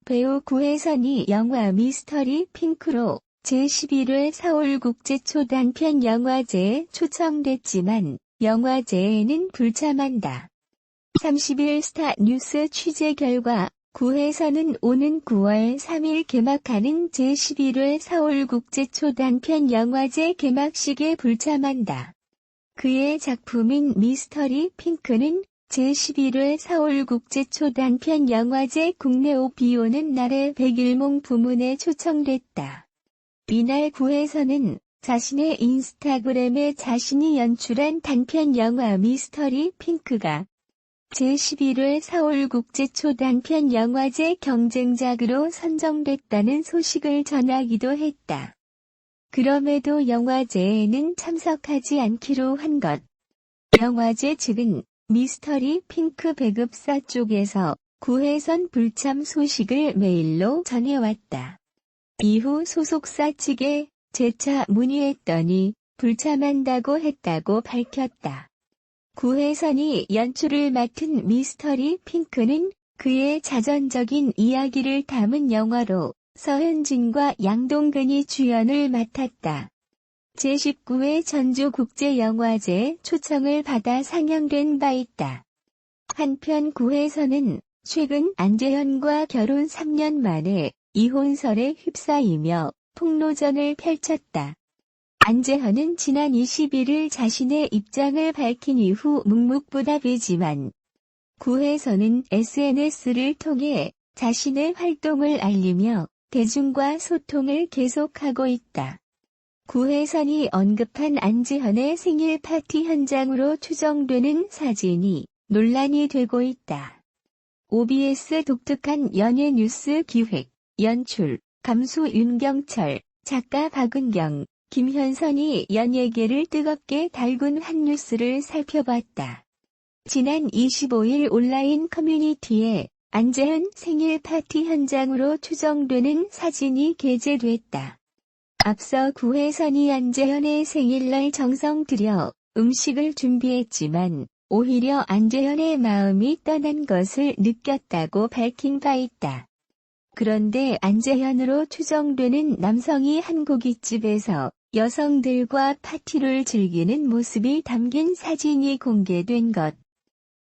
배우 구혜선이 영화 미스터리 핑크로 제11회 서울국제초단편 영화제에 초청됐지만 영화제에는 불참한다. 30일 스타뉴스 취재 결과 구혜선은 오는 9월 3일 개막하는 제11회 서울국제초단편 영화제 개막식에 불참한다. 그의 작품인 미스터리 핑크는 제11회 서울국제초단편 영화제 국내오 비오는 날의 백일몽 부문에 초청됐다. 이날 구혜선은 자신의 인스타그램에 자신이 연출한 단편 영화 미스터리 핑크가 제11회 서울국제초단편 영화제 경쟁작으로 선정됐다는 소식을 전하기도 했다. 그럼에도 영화제에는 참석하지 않기로 한 것. 영화제 측은 미스터리 핑크 배급사 쪽에서 구혜선 불참 소식을 메일로 전해왔다. 이후 소속사 측에 재차 문의했더니 불참한다고 했다고 밝혔다. 구혜선이 연출을 맡은 미스터리 핑크는 그의 자전적인 이야기를 담은 영화로 서현진과 양동근이 주연을 맡았다. 제19회 전주국제영화제에 초청을 받아 상영된 바 있다. 한편 구혜선은 최근 안재현과 결혼 3년 만에 이혼설에 휩싸이며 폭로전을 펼쳤다. 안재현은 지난 21일 자신의 입장을 밝힌 이후 묵묵부답이지만 구혜선은 SNS를 통해 자신의 활동을 알리며 대중과 소통을 계속하고 있다. 구혜선이 언급한 안재현의 생일 파티 현장으로 추정되는 사진이 논란이 되고 있다. OBS 독특한 연예 뉴스 기획, 연출, 감수 윤경철, 작가 박은경, 김현선이 연예계를 뜨겁게 달군 한 뉴스를 살펴봤다. 지난 25일 온라인 커뮤니티에 안재현 생일 파티 현장으로 추정되는 사진이 게재됐다. 앞서 구혜선이 안재현의 생일날 정성 들여 음식을 준비했지만 오히려 안재현의 마음이 떠난 것을 느꼈다고 밝힌 바 있다. 그런데 안재현으로 추정되는 남성이 한 고깃집에서 여성들과 파티를 즐기는 모습이 담긴 사진이 공개된 것.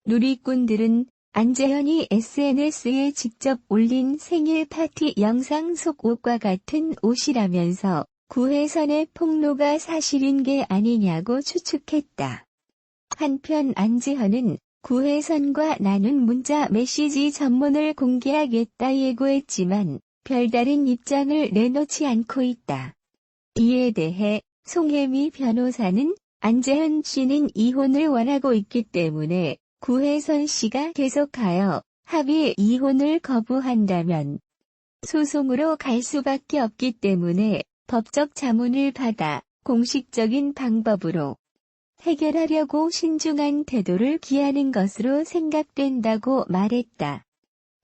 누리꾼들은 안재현이 SNS에 직접 올린 생일 파티 영상 속 옷과 같은 옷이라면서 구혜선의 폭로가 사실인 게 아니냐고 추측했다. 한편 안재현은 구혜선과 나눈 문자 메시지 전문을 공개하겠다 예고했지만 별다른 입장을 내놓지 않고 있다. 이에 대해 송혜미 변호사는 안재현 씨는 이혼을 원하고 있기 때문에 구혜선 씨가 계속하여 합의 이혼을 거부한다면 소송으로 갈 수밖에 없기 때문에 법적 자문을 받아 공식적인 방법으로 해결하려고 신중한 태도를 기하는 것으로 생각된다고 말했다.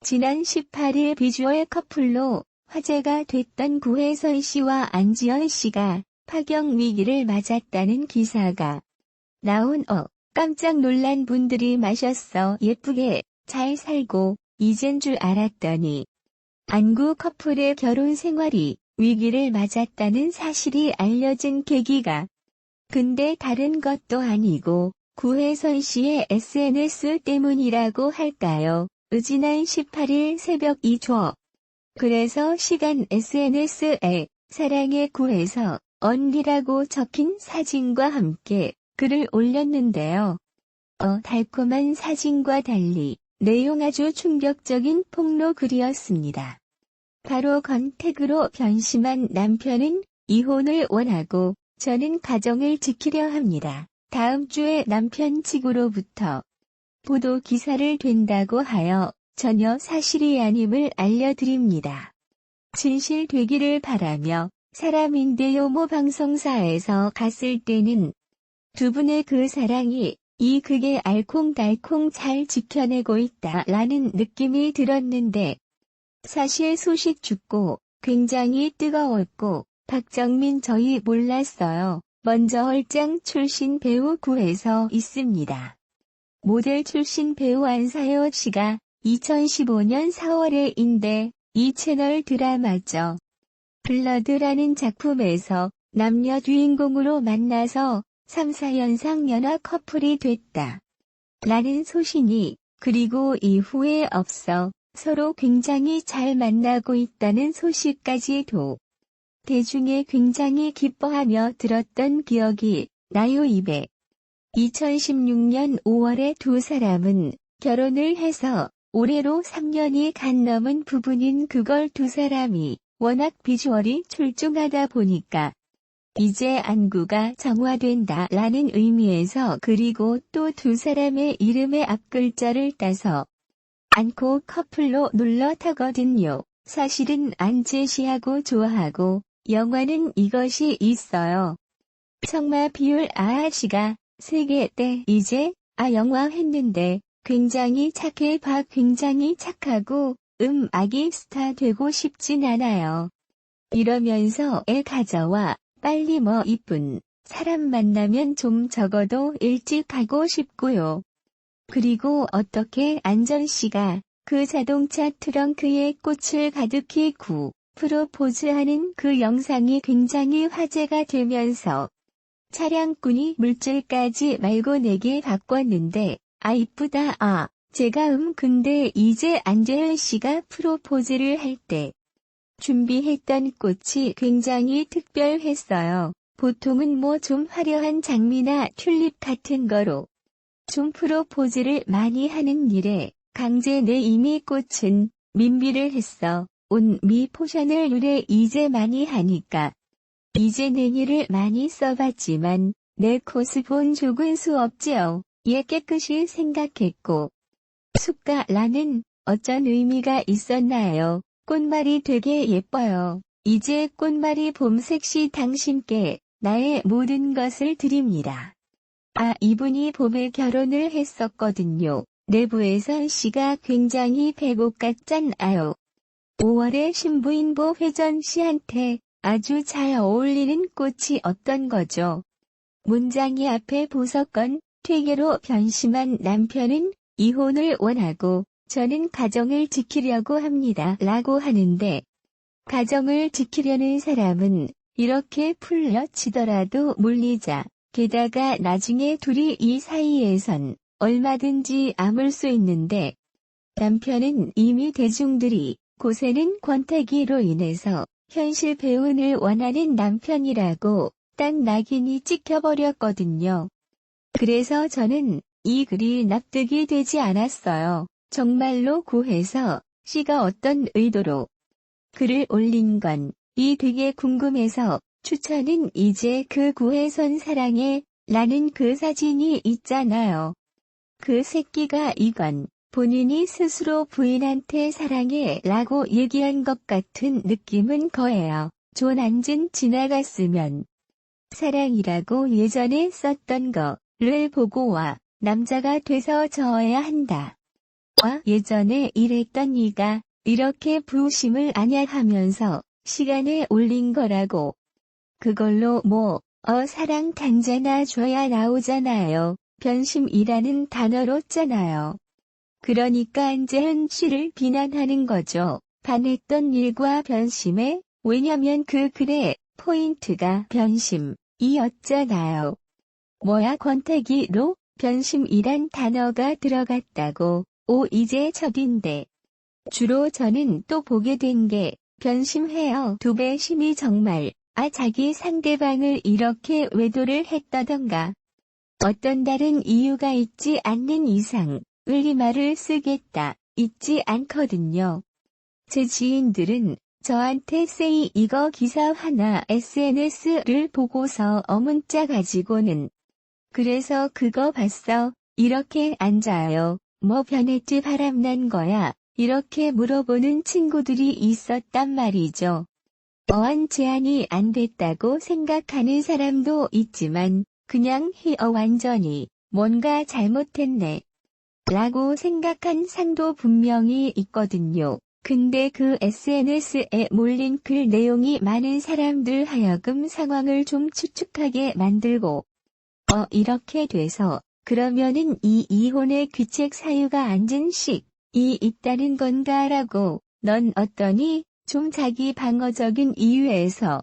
지난 18일 비주얼 커플로 화제가 됐던 구혜선 씨와 안지현 씨가 파경 위기를 맞았다는 기사가 나온 깜짝 놀란 분들이 마셨어 예쁘게 잘 살고 이젠 줄 알았더니 안구 커플의 결혼 생활이 위기를 맞았다는 사실이 알려진 계기가 근데 다른 것도 아니고 구혜선 씨의 SNS 때문이라고 할까요? 지난 18일 새벽 2초. 그래서 시간 SNS에 사랑의 구혜서 언니라고 적힌 사진과 함께 글을 올렸는데요. 달콤한 사진과 달리 내용 아주 충격적인 폭로 글이었습니다. 바로 건택으로 변심한 남편은 이혼을 원하고 저는 가정을 지키려 합니다. 다음 주에 남편 측으로부터 보도 기사를 된다고 하여 전혀 사실이 아님을 알려드립니다. 진실되기를 바라며 사람인데요 모 방송사에서 갔을 때는 두 분의 그 사랑이 이 극에 알콩달콩 잘 지켜내고 있다라는 느낌이 들었는데 사실 소식 듣고 굉장히 뜨거웠고 박정민 저희 몰랐어요. 먼저 얼짱 출신 배우 구혜서 있습니다. 모델 출신 배우 안사요 씨가 2015년 4월에 인데 이 채널 드라마죠. 블러드라는 작품에서 남녀 주인공으로 만나서 3, 4연상 연하 커플이 됐다. 라는 소식이 그리고 이후에 없어 서로 굉장히 잘 만나고 있다는 소식까지도 대중에 굉장히 기뻐하며 들었던 기억이 나요. 2016년 5월에 두 사람은 결혼을 해서 올해로 3년이 간 넘은 부부인 그걸 두 사람이 워낙 비주얼이 출중하다 보니까 이제 안구가 정화된다 라는 의미에서 그리고 또 두 사람의 이름의 앞글자를 따서 안코 커플로 놀러타거든요. 사실은 안재시하고 좋아하고 영화는 이것이 있어요. 청마 비율 아아씨가 세계 때 이제 영화 했는데 굉장히 착해 봐 굉장히 착하고 아기 스타 되고 싶진 않아요. 이러면서 애 가져와 빨리 뭐 이쁜 사람 만나면 좀 적어도 일찍 가고 싶고요. 그리고 어떻게 안전씨가 그 자동차 트렁크에 꽃을 가득히 프로포즈하는 그 영상이 굉장히 화제가 되면서 차량꾼이 물질까지 말고 내게 바꿨는데 이쁘다 제가 근데 이제 안재현씨가 프로포즈를 할 때 준비했던 꽃이 굉장히 특별했어요. 보통은 뭐 좀 화려한 장미나 튤립 같은 거로 좀 프로포즈를 많이 하는 일에 강제 내 이미 꽃은 민비를 했어. 미 포션을 요래 이제 많이 하니까 이제 내니를 많이 써봤지만 내 코스 본 적은 수 없지요. 깨끗이 생각했고 숫가라는 어쩐 의미가 있었나요? 꽃말이 되게 예뻐요. 이제 꽃말이 봄색시 당신께 나의 모든 것을 드립니다. 이분이 봄에 결혼을 했었거든요. 내부에선 씨가 굉장히 배곡 같잖아요. 5월에 신부인보 회전 씨한테 아주 잘 어울리는 꽃이 어떤 거죠? 문장이 앞에 보석건 퇴계로 변심한 남편은 이혼을 원하고 저는 가정을 지키려고 합니다. 라고 하는데 가정을 지키려는 사람은 이렇게 풀려치더라도 물리자. 게다가 나중에 둘이 이 사이에선 얼마든지 아물 수 있는데 남편은 이미 대중들이 고세는 권태기로 인해서 현실 배운을 원하는 남편이라고 딱 낙인이 찍혀버렸거든요. 그래서 저는 이 글이 납득이 되지 않았어요. 정말로 고해서 씨가 어떤 의도로 글을 올린 건이 되게 궁금해서 추천은 이제 그 구혜선 사랑해 라는 그 사진이 있잖아요. 그 새끼가 이건 본인이 스스로 부인한테 사랑해 라고 얘기한 것 같은 느낌은 거예요. 조난진 지나갔으면 사랑이라고 예전에 썼던 거를 보고 남자가 돼서 저어야 한다. 예전에 이랬던 이가 이렇게 부심을 아냐 하면서 시간에 올린 거라고. 그걸로 사랑 단자나 줘야 나오잖아요. 변심이라는 단어로 잖아요. 그러니까 안재현 씨를 비난하는 거죠. 반했던 일과 변심에 왜냐면 그 글의 포인트가 변심이었잖아요. 권태기로 변심이란 단어가 들어갔다고. 이제 첫인데. 주로 저는 또 보게 된 게 변심해요. 두 배심이 정말 자기 상대방을 이렇게 외도를 했다던가 어떤 다른 이유가 있지 않는 이상 이 말을 쓰겠다 있지 않거든요. 제 지인들은 저한테 세이 이거 기사 하나 SNS를 보고서 문자 가지고는 그래서 그거 봤어? 이렇게 앉아요. 변했지 바람난 거야? 이렇게 물어보는 친구들이 있었단 말이죠. 어안 제한이 안 됐다고 생각하는 사람도 있지만 그냥 완전히 뭔가 잘못했네 라고 생각한 상도 분명히 있거든요. 근데 그 SNS에 몰린 글 내용이 많은 사람들 하여금 상황을 좀 추측하게 만들고 이렇게 돼서 그러면은 이 이혼의 귀책 사유가 안진식이 있다는 건가라고 넌 어떠니? 좀 자기 방어적인 이유에서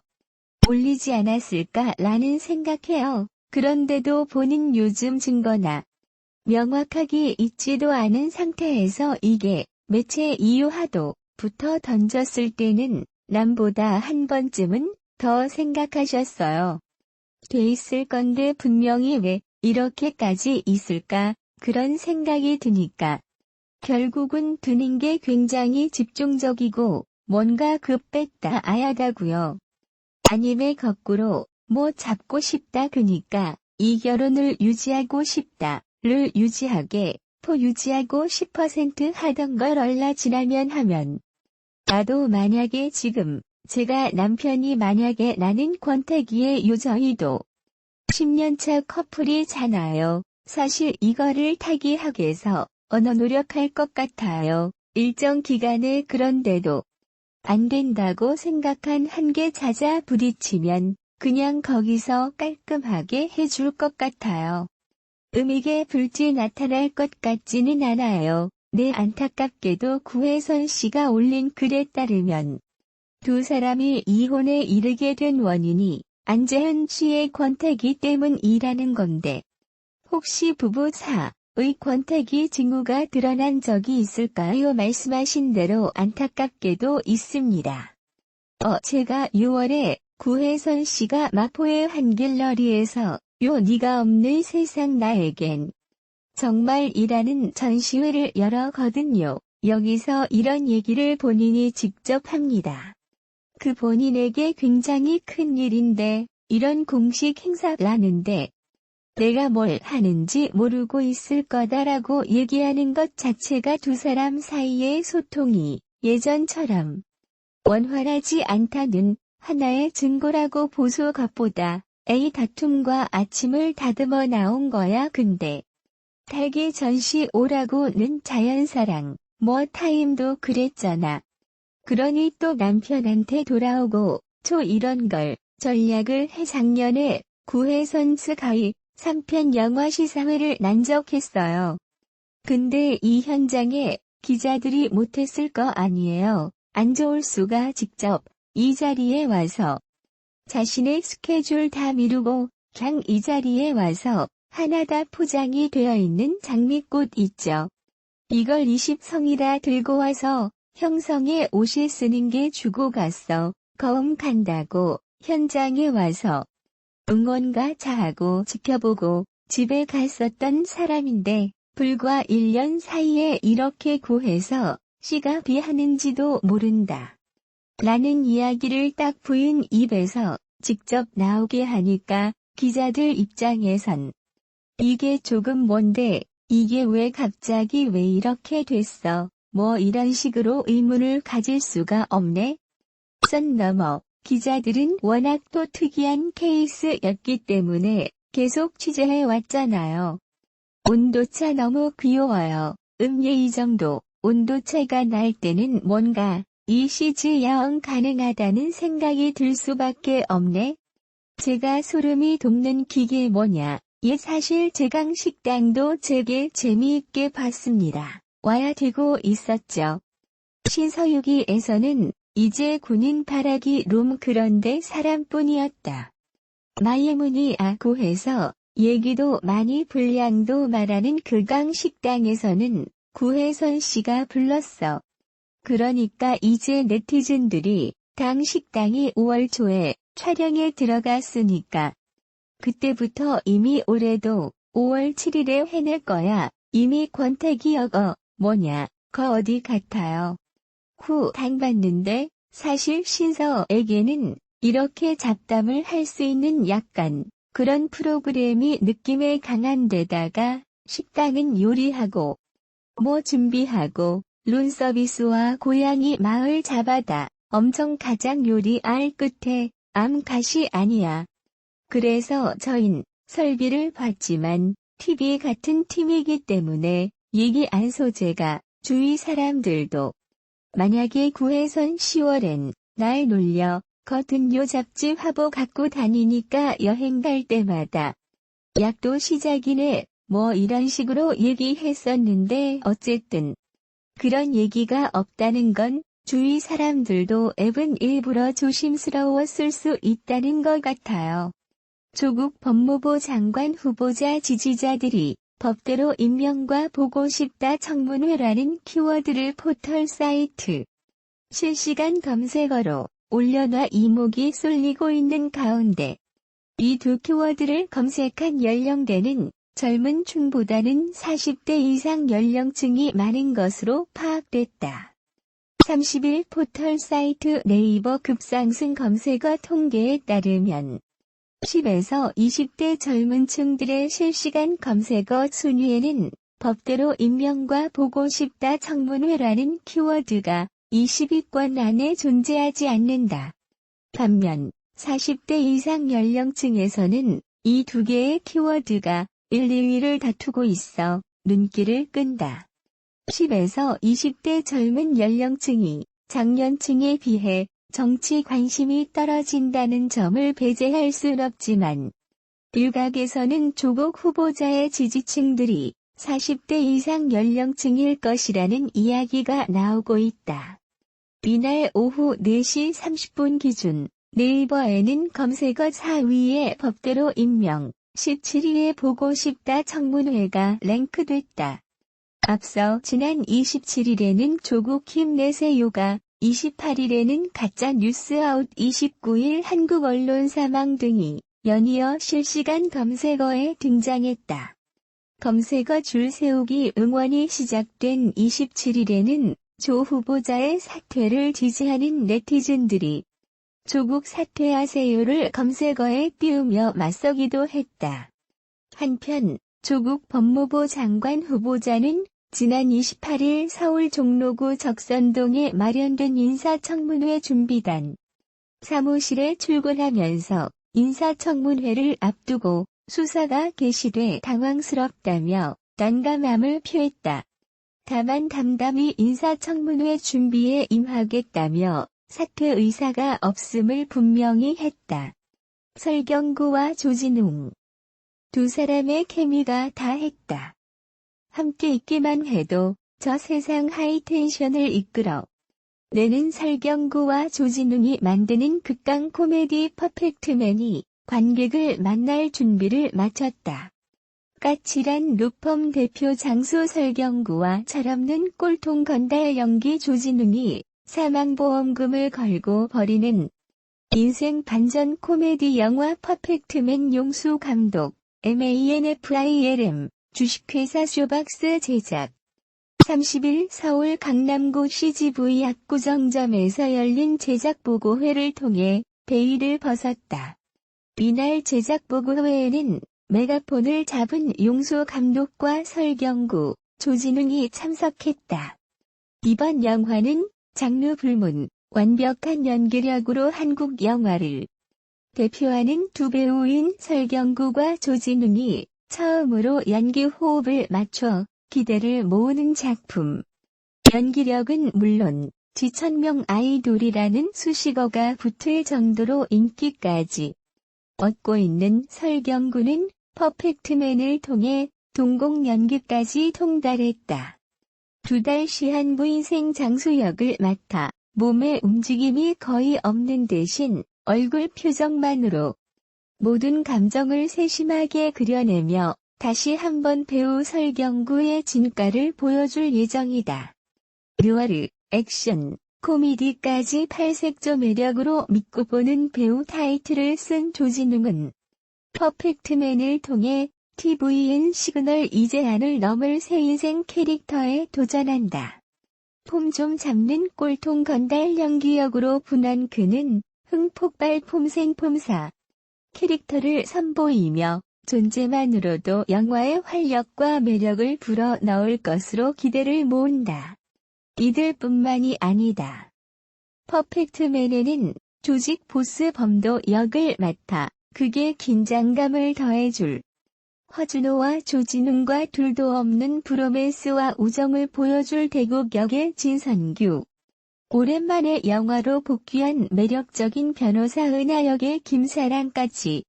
올리지 않았을까라는 생각해요. 그런데도 본인 요즘 증거나 명확하게 있지도 않은 상태에서 이게 매체 이유하도부터 던졌을 때는 남보다 한 번쯤은 더 생각하셨어요. 돼 있을 건데 분명히 왜 이렇게까지 있을까? 그런 생각이 드니까 결국은 드는 게 굉장히 집중적이고 뭔가 급했다 아야다고요. 아님에 거꾸로 뭐 잡고 싶다 그니까 이 결혼을 유지하고 싶다를 유지하게 포 유지하고 10% 하던 걸 얼라 지나면 하면 나도 만약에 지금 제가 남편이 만약에 나는 권태기의 요저희도 10년차 커플이잖아요. 사실 이거를 타기하게해서 어느 노력할 것 같아요. 일정 기간에 그런데도 안 된다고 생각한 한계 찾아 부딪히면 그냥 거기서 깔끔하게 해줄 것 같아요. 이게 불지 나타날 것 같지는 않아요. 네 안타깝게도 구혜선 씨가 올린 글에 따르면 두 사람이 이혼에 이르게 된 원인이 안재현 씨의 권태기 때문이라는 건데 혹시 부부 사의 권태기 징후가 드러난 적이 있을까요? 말씀하신 대로 안타깝게도 있습니다. 제가 6월에 구혜선 씨가 마포의 한길러리에서 요 니가 없는 세상 나에겐 정말이라는 전시회를 열어거든요. 여기서 이런 얘기를 본인이 직접 합니다. 그 본인에게 굉장히 큰 일인데 이런 공식 행사라는데 내가 뭘 하는지 모르고 있을 거다라고 얘기하는 것 자체가 두 사람 사이의 소통이 예전처럼 원활하지 않다는 하나의 증거라고 보소. 것보다 다툼과 아침을 다듬어 나온 거야. 근데 달기 전시 오라고는 자연사랑 뭐 타임도 그랬잖아. 그러니 또 남편한테 돌아오고 이런 걸 전략을 해. 작년에 구혜선 스카이 3편 영화 시사회를 난적했어요. 근데 이 현장에 기자들이 못했을 거 아니에요. 안좋을수가 직접 이 자리에 와서 자신의 스케줄 다 미루고 그냥 이 자리에 와서 하나 다 포장이 되어 있는 장미꽃 있죠. 이걸 20성이나 들고 와서 형성의 옷에 쓰는 게 주고 갔어. 거음 간다고 현장에 와서 응원가 자하고 지켜보고 집에 갔었던 사람인데 불과 1년 사이에 이렇게 구해서 씨가 비하는지도 모른다. 라는 이야기를 딱 부인 입에서 직접 나오게 하니까 기자들 입장에선 이게 조금 뭔데 이게 왜 갑자기 왜 이렇게 됐어 뭐 이런 식으로 의문을 가질 수가 없네. 선 넘어 기자들은 워낙 또 특이한 케이스였기 때문에 계속 취재해 왔잖아요. 온도차 너무 귀여워요. 이 정도 온도차가 날 때는 뭔가 이 시즈 영 가능하다는 생각이 들 수밖에 없네. 제가 소름이 돋는 기계 뭐냐. 사실 제강식당도 되게 재미있게 봤습니다. 와야 되고 있었죠. 신서유기에서는 이제 군인 바라기 룸 그런데 사람뿐이었다. 마예문이아고 해서 얘기도 많이 분량도 말하는 극강식당에서는 구혜선 씨가 불렀어. 그러니까 이제 네티즌들이 당 식당이 5월 초에 촬영에 들어갔으니까 그때부터 이미 올해도 5월 7일에 해낼 거야. 이미 권태기여거 뭐냐 거 어디 같아요. 후 당봤는데 사실 신서에게는 이렇게 잡담을 할 수 있는 약간 그런 프로그램이 느낌에 강한 데다가 식당은 요리하고 뭐 준비하고 룸서비스와 고양이 마을 잡아다 엄청 가장 요리 알 끝에 암갓이 아니야. 그래서 저흰 설비를 봤지만 TV 같은 팀이기 때문에 얘기할 소재가 주위 사람들도 만약에 구혜선 10월엔 날 놀려 거든요 잡지 화보 갖고 다니니까 여행 갈 때마다 약도 시작이네 뭐 이런 식으로 얘기했었는데 어쨌든 그런 얘기가 없다는 건 주위 사람들도 앱은 일부러 조심스러웠을 수 있다는 것 같아요. 조국 법무부 장관 후보자 지지자들이 법대로 임명과 보고 싶다 청문회라는 키워드를 포털 사이트 실시간 검색어로 올려놔 이목이 쏠리고 있는 가운데 이 두 키워드를 검색한 연령대는 젊은 층보다는 40대 이상 연령층이 많은 것으로 파악됐다. 30일 포털 사이트 네이버 급상승 검색어 통계에 따르면 10에서 20대 젊은 층들의 실시간 검색어 순위에는 법대로 임명과 보고 싶다 청문회라는 키워드가 20위권 안에 존재하지 않는다. 반면 40대 이상 연령층에서는 이 두 개의 키워드가 1, 2위를 다투고 있어 눈길을 끈다. 10에서 20대 젊은 연령층이 장년층에 비해 정치 관심이 떨어진다는 점을 배제할 순 없지만 일각에서는 조국 후보자의 지지층들이 40대 이상 연령층일 것이라는 이야기가 나오고 있다. 이날 오후 4시 30분 기준 네이버에는 검색어 4위에 법대로 임명, 17위에 보고 싶다 청문회가 랭크됐다. 앞서 지난 27일에는 조국 힘내세요가, 28일에는 가짜 뉴스아웃, 29일 한국 언론 사망 등이 연이어 실시간 검색어에 등장했다. 검색어 줄 세우기 응원이 시작된 27일에는 조 후보자의 사퇴를 지지하는 네티즌들이 조국 사퇴하세요를 검색어에 띄우며 맞서기도 했다. 한편 조국 법무부 장관 후보자는 지난 28일 서울 종로구 적선동에 마련된 인사청문회 준비단 사무실에 출근하면서 인사청문회를 앞두고 수사가 개시돼 당황스럽다며 난감함을 표했다. 다만 담담히 인사청문회 준비에 임하겠다며 사퇴 의사가 없음을 분명히 했다. 설경구와 조진웅 두 사람의 케미가 다 했다. 함께 있기만 해도 저 세상 하이텐션을 이끌어 내는 설경구와 조진웅이 만드는 극강 코미디 퍼펙트맨이 관객을 만날 준비를 마쳤다. 까칠한 룩펌 대표 장수 설경구와 철없는 꼴통 건달 연기 조진웅이 사망보험금을 걸고 벌이는 인생 반전 코미디 영화 퍼펙트맨 용수 감독, MANFILM, 주식회사 쇼박스 제작. 30일 서울 강남구 CGV 압구정점에서 열린 제작보고회를 통해 베일을 벗었다. 이날 제작보고회에는 메가폰을 잡은 용수 감독과 설경구, 조진웅이 참석했다. 이번 영화는 장르 불문, 완벽한 연기력으로 한국 영화를 대표하는 두 배우인 설경구와 조진웅이 처음으로 연기 호흡을 맞춰 기대를 모으는 작품. 연기력은 물론 지천명 아이돌이라는 수식어가 붙을 정도로 인기까지 얻고 있는 설경구는 퍼펙트맨을 통해 동공 연기까지 통달했다. 2달 시한부 인생 장수 역을 맡아 몸의 움직임이 거의 없는 대신 얼굴 표정만으로 모든 감정을 세심하게 그려내며 다시 한번 배우 설경구의 진가를 보여줄 예정이다. 류어르, 액션, 코미디까지 팔색조 매력으로 믿고 보는 배우 타이틀을 쓴 조진웅은 퍼펙트맨을 통해 TVN 시그널 이재한을 넘을 새 인생 캐릭터에 도전한다. 폼 좀 잡는 꼴통 건달 연기력으로 분한 그는 흥폭발 폼생폼사 캐릭터를 선보이며 존재만으로도 영화의 활력과 매력을 불어넣을 것으로 기대를 모은다. 이들뿐만이 아니다. 퍼펙트맨에는 조직 보스 범도 역을 맡아 극의 긴장감을 더해줄 허준호와 조진웅과 둘도 없는 브로맨스와 우정을 보여줄 대국 역의 진선규. 오랜만에 영화로 복귀한 매력적인 변호사 은하 역의 김사랑까지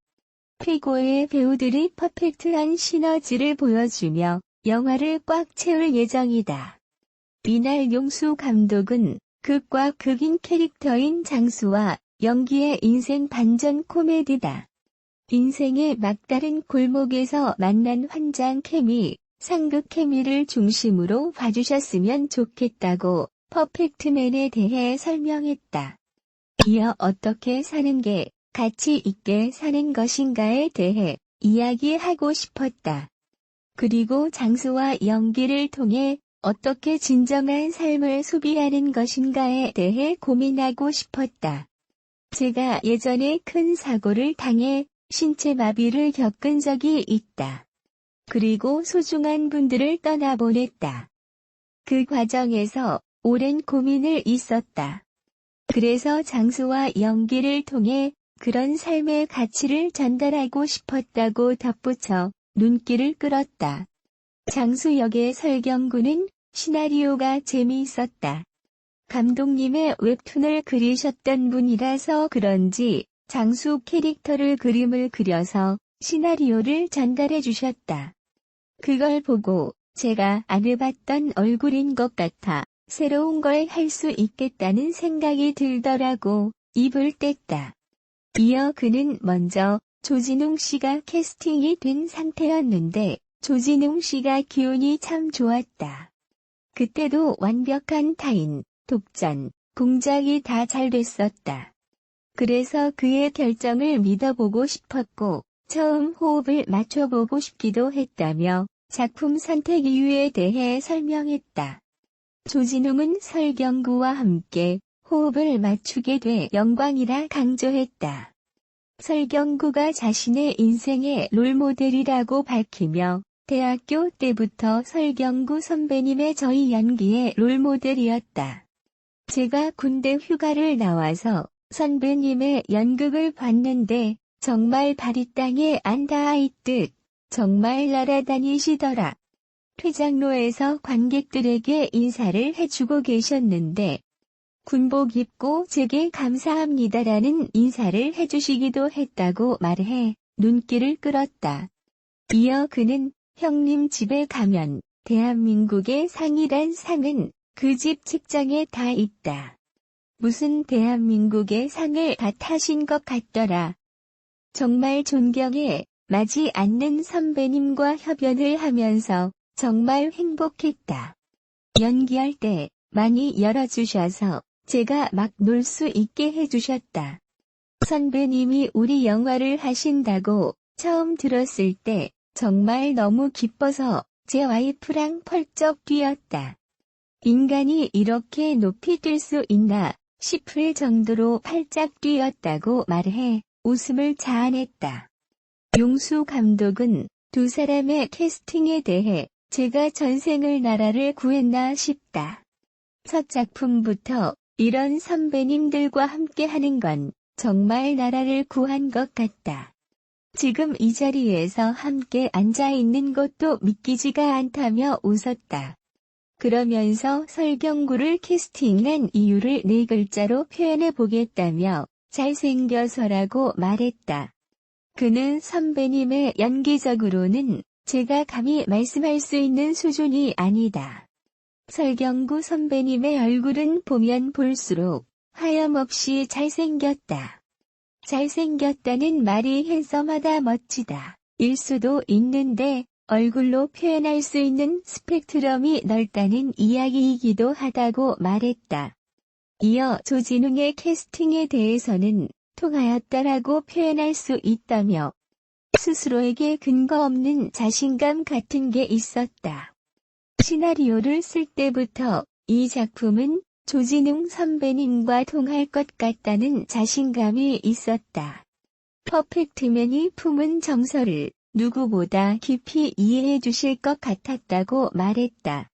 최고의 배우들이 퍼펙트한 시너지를 보여주며 영화를 꽉 채울 예정이다. 이날 용수 감독은 극과 극인 캐릭터인 장수와 영기의 인생 반전 코미디다. 인생의 막다른 골목에서 만난 환장 케미, 상극 케미를 중심으로 봐주셨으면 좋겠다고 퍼펙트맨에 대해 설명했다. 이어 어떻게 사는 게 가치 있게 사는 것인가에 대해 이야기하고 싶었다. 그리고 장수와 연기를 통해 어떻게 진정한 삶을 소비하는 것인가에 대해 고민하고 싶었다. 제가 예전에 큰 사고를 당해 신체 마비를 겪은 적이 있다. 그리고 소중한 분들을 떠나보냈다. 그 과정에서 오랜 고민을 있었다. 그래서 장수와 연기를 통해 그런 삶의 가치를 전달하고 싶었다고 덧붙여 눈길을 끌었다. 장수 역의 설경구는 시나리오가 재미있었다. 감독님의 웹툰을 그리셨던 분이라서 그런지 장수 캐릭터를 그림을 그려서 시나리오를 전달해 주셨다. 그걸 보고 제가 안 해봤던 얼굴인 것 같아 새로운 걸 할 수 있겠다는 생각이 들더라고 입을 뗐다. 이어 그는 먼저 조진웅 씨가 캐스팅이 된 상태였는데 조진웅 씨가 기운이 참 좋았다. 그때도 완벽한 타인, 독전, 공작이 다 잘 됐었다. 그래서 그의 결정을 믿어보고 싶었고 처음 호흡을 맞춰보고 싶기도 했다며 작품 선택 이유에 대해 설명했다. 조진웅은 설경구와 함께 호흡을 맞추게 돼 영광이라 강조했다. 설경구가 자신의 인생의 롤모델이라고 밝히며 대학교 때부터 설경구 선배님의 저희 연기의 롤모델이었다. 제가 군대 휴가를 나와서 선배님의 연극을 봤는데 정말 발이 땅에 안 닿아있듯 정말 날아다니시더라. 퇴장로에서 관객들에게 인사를 해주고 계셨는데 군복 입고 제게 감사합니다라는 인사를 해주시기도 했다고 말해 눈길을 끌었다. 이어 그는 형님 집에 가면 대한민국의 상이란 상은 그 집 책장에 다 있다. 무슨 대한민국의 상을 다 타신 것 같더라. 정말 존경해 마지 않는 선배님과 협연을 하면서 정말 행복했다. 연기할 때 많이 열어주셔서 제가 막 놀 수 있게 해주셨다. 선배님이 우리 영화를 하신다고 처음 들었을 때 정말 너무 기뻐서 제 와이프랑 펄쩍 뛰었다. 인간이 이렇게 높이 뛸 수 있나 싶을 정도로 팔짝 뛰었다고 말해 웃음을 자아냈다. 용수 감독은 두 사람의 캐스팅에 대해 제가 전생을 나라를 구했나 싶다. 첫 작품부터 이런 선배님들과 함께 하는 건 정말 나라를 구한 것 같다. 지금 이 자리에서 함께 앉아 있는 것도 믿기지가 않다며 웃었다. 그러면서 설경구를 캐스팅한 이유를 4글자로 표현해 보겠다며 잘생겨서라고 말했다. 그는 선배님의 연기적으로는 제가 감히 말씀할 수 있는 수준이 아니다. 설경구 선배님의 얼굴은 보면 볼수록 하염없이 잘생겼다. 잘생겼다는 말이 핸섬하다 멋지다. 일 수도 있는데 얼굴로 표현할 수 있는 스펙트럼이 넓다는 이야기이기도 하다고 말했다. 이어 조진웅의 캐스팅에 대해서는 통하였다라고 표현할 수 있다며 스스로에게 근거 없는 자신감 같은 게 있었다. 시나리오를 쓸 때부터 이 작품은 조진웅 선배님과 통할 것 같다는 자신감이 있었다. 퍼펙트맨이 품은 정서를 누구보다 깊이 이해해 주실 것 같았다고 말했다.